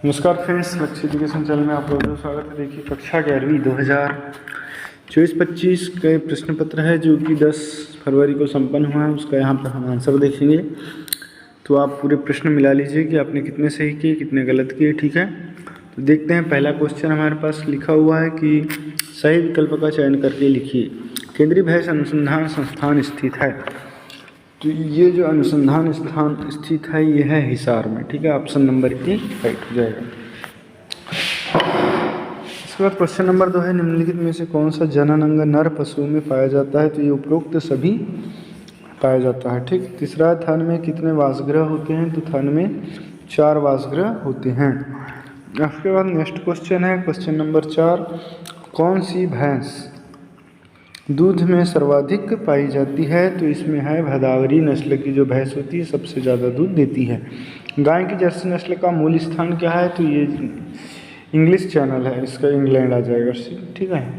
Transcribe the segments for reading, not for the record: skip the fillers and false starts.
नमस्कार फ्रेंड्स, लक्ष्य education channel में आप लोगों का स्वागत है। देखिए कक्षा 11वीं 2024-25 के प्रश्न पत्र है जो कि 10 फरवरी को संपन्न हुआ है। उसका यहाँ पर हम आंसर देखेंगे। तो आप पूरे प्रश्न मिला लीजिए कि आपने कितने सही किए कितने गलत किए। ठीक है, तो देखते हैं। पहला क्वेश्चन हमारे पास लिखा हुआ है कि सही विकल्प का चयन करके लिखिए। केंद्रीय भैंस अनुसंधान संस्थान स्थित है। तो ये जो अनुसंधान स्थान स्थित है ये है हिसार में। ठीक है, ऑप्शन नंबर ए राइट हो जाएगा। इसके बाद क्वेश्चन नंबर 2 है, निम्नलिखित में से कौन सा जनन अंग नर पशुओं में पाया जाता है? तो ये उपरोक्त सभी पाया जाता है। ठीक। तीसरा, थन में कितने वासगृह होते हैं? तो थन में 4 वासगृह होते हैं। उसके बाद नेक्स्ट क्वेश्चन है क्वेश्चन नंबर 4, कौन सी भैंस दूध में सर्वाधिक पाई जाती है? तो इसमें है भदावरी नस्ल की जो भैंस होती है सबसे ज़्यादा दूध देती है। गाय की जर्सी नस्ल का मूल स्थान क्या है? तो ये इंग्लिश चैनल है, इसका इंग्लैंड आ जाएगा। ठीक है,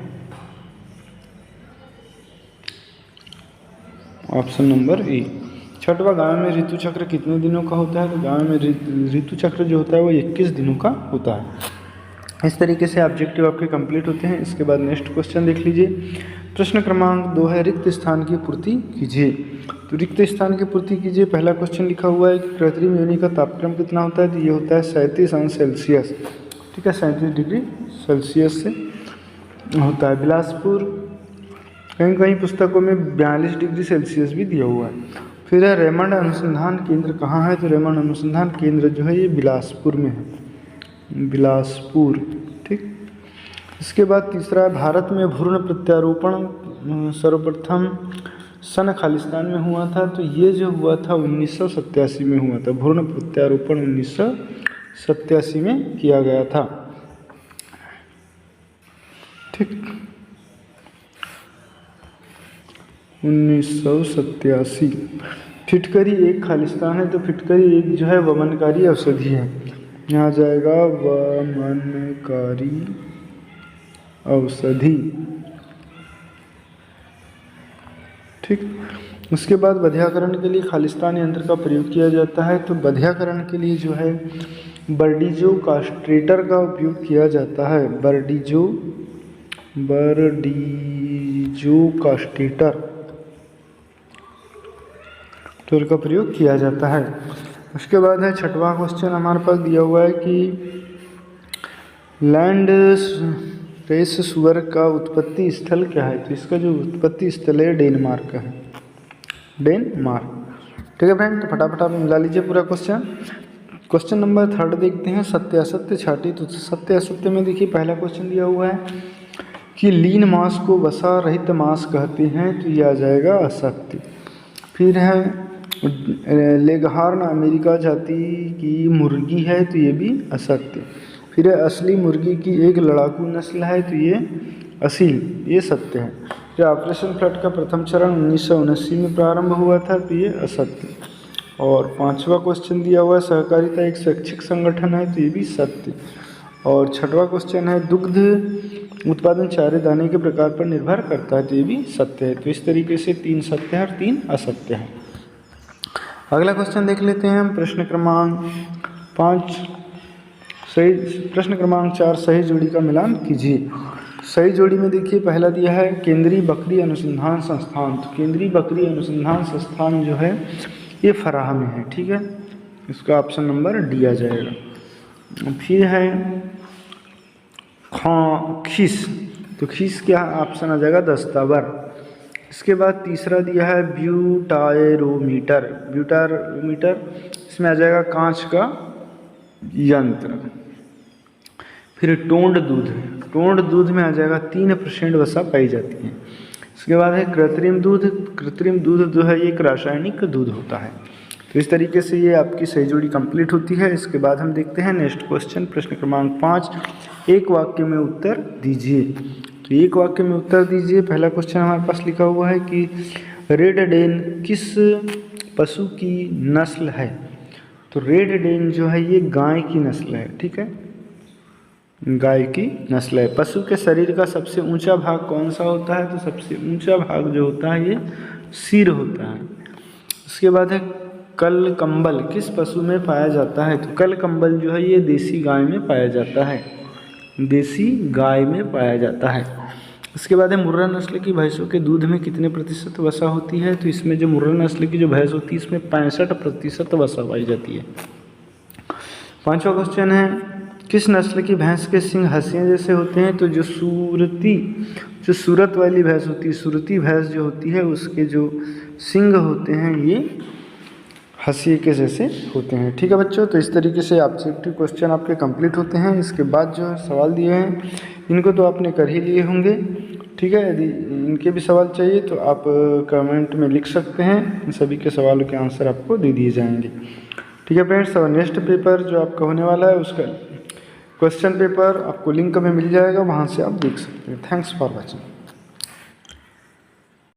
ऑप्शन नंबर ए। छठवा, गाय में ऋतु चक्र कितने दिनों का होता है? तो गाय में ऋतु चक्र जो होता है वो 21 दिनों का होता है। इस तरीके से ऑब्जेक्टिव आपके कंप्लीट होते हैं। इसके बाद नेक्स्ट क्वेश्चन देख लीजिए। प्रश्न क्रमांक 2 है, रिक्त स्थान की पूर्ति कीजिए। तो रिक्त स्थान की पूर्ति कीजिए। पहला क्वेश्चन लिखा हुआ है कि कृत्रिम योनि का तापक्रम कितना होता है? तो ये होता है 37 अंश सेल्सियस। ठीक है, 37 डिग्री सेल्सियस से होता है। बिलासपुर, कहीं कहीं पुस्तकों में 42 डिग्री सेल्सियस भी दिया हुआ है। फिर है, रेमंड अनुसंधान केंद्र कहाँ है? तो रेमंड अनुसंधान केंद्र जो है ये बिलासपुर में है, बिलासपुर। ठीक। इसके बाद तीसरा, भारत में भ्रूण प्रत्यारोपण सर्वप्रथम सन खालिस्तान में हुआ था। तो ये जो हुआ था 1987 में हुआ था। भ्रूण प्रत्यारोपण 1987 में किया गया था। ठीक, 1987। फिटकरी एक खालिस्तान है। तो फिटकरी एक जो है वमनकारी औषधि है। यहाँ जाएगा वमनकारी औषधि। ठीक। उसके बाद बधियाकरण के लिए खालिस्तान यंत्र का प्रयोग किया जाता है। तो बधियाकरण के लिए जो है बर्डीजो कास्ट्रेटर का उपयोग किया जाता है। बर्डीजो कास्ट्रेटर तो का प्रयोग किया जाता है। उसके बाद है छठवां क्वेश्चन हमारे पास दिया हुआ है कि लैंड रेस सुअर का उत्पत्ति स्थल क्या है? तो इसका जो उत्पत्ति स्थल है डेनमार्क है, डेनमार्क। ठीक है फ्रेंड, तो फटाफट आप मिला लीजिए पूरा क्वेश्चन। क्वेश्चन नंबर 3 देखते हैं, सत्य असत्य छाटी। तो सत्य असत्य में देखिए पहला क्वेश्चन दिया हुआ है कि लीन मांस को वसा रहित मांस कहते हैं। तो ये आ जाएगा असत्य। फिर है, लेगहार्न अमेरिका जाति की मुर्गी है। तो ये भी असत्य। फिर है, असली मुर्गी की एक लड़ाकू नस्ल है। तो ये असील, ये सत्य है। जो ऑपरेशन फ्लड का प्रथम चरण 1979 में प्रारंभ हुआ था। तो ये असत्य। और 5वां क्वेश्चन दिया हुआ है, सहकारिता एक शैक्षिक संगठन है। तो ये भी सत्य। और 6वां क्वेश्चन है, दुग्ध उत्पादन चारे दाने के प्रकार पर निर्भर करता है। तो ये भी सत्य है। तो इस तरीके से 3 सत्य है और 3 असत्य है। अगला क्वेश्चन देख लेते हैं हम। प्रश्न क्रमांक 5 सही, प्रश्न क्रमांक 4 सही जोड़ी का मिलान कीजिए। सही जोड़ी में देखिए पहला दिया है केंद्रीय बकरी अनुसंधान संस्थान। तो केंद्रीय बकरी अनुसंधान संस्थान जो है ये फराह में है। ठीक है, इसका ऑप्शन नंबर डी आ जाएगा। फिर है खीस। तो खीस क्या ऑप्शन आ जाएगा? दस्तावर। इसके बाद तीसरा दिया है ब्यूटायरोमीटर। ब्यूटारोमीटर इसमें आ जाएगा कांच का यंत्र। फिर टोंड दूध। टोंड दूध में आ जाएगा 3% वसा पाई जाती है। इसके बाद है कृत्रिम दूध। कृत्रिम दूध जो है ये एक रासायनिक दूध होता है। तो इस तरीके से ये आपकी सही जोड़ी कंप्लीट होती है। इसके बाद हम देखते हैं नेक्स्ट क्वेश्चन। प्रश्न क्रमांक 5, एक वाक्य में उत्तर दीजिए। तो एक वाक्य में उत्तर दीजिए। पहला क्वेश्चन हमारे पास लिखा हुआ है कि रेड डेन किस पशु की नस्ल है? तो रेड डेन जो है ये गाय की नस्ल है। ठीक है, गाय की नस्ल है। पशु के शरीर का सबसे ऊंचा भाग कौन सा होता है? तो सबसे ऊंचा भाग जो होता है ये सिर होता है। उसके बाद है कलकंबल किस पशु में पाया जाता है? तो कलकंबल जो है ये देसी गाय में पाया जाता है, देसी गाय में पाया जाता है। इसके बाद है मुर्रा नस्ल की भैंसों के दूध में कितने प्रतिशत वसा होती है? तो इसमें जो मुर्रा नस्ल की जो भैंस होती है इसमें 65% वसा पाई जाती है। 5वां क्वेश्चन है किस नस्ल की भैंस के सींग हंसिया जैसे होते हैं? तो जो सूरत वाली भैंस होती है, सूरती भैंस जो होती है उसके जो सींग होते हैं ये हंसिए के जैसे होते हैं। ठीक है बच्चों, तो इस तरीके से ऑब्जेक्टिव क्वेश्चन आपके कंप्लीट होते हैं। इसके बाद जो सवाल दिए हैं इनको तो आपने कर ही लिए होंगे। ठीक है, यदि इनके भी सवाल चाहिए तो आप कमेंट में लिख सकते हैं, इन सभी के सवालों के आंसर आपको दे दिए जाएंगे। ठीक है फ्रेंड्स, और नेक्स्ट पेपर जो आपका होने वाला है उसका क्वेश्चन पेपर आपको लिंक में मिल जाएगा, वहाँ से आप देख सकते हैं। Thanks for watching.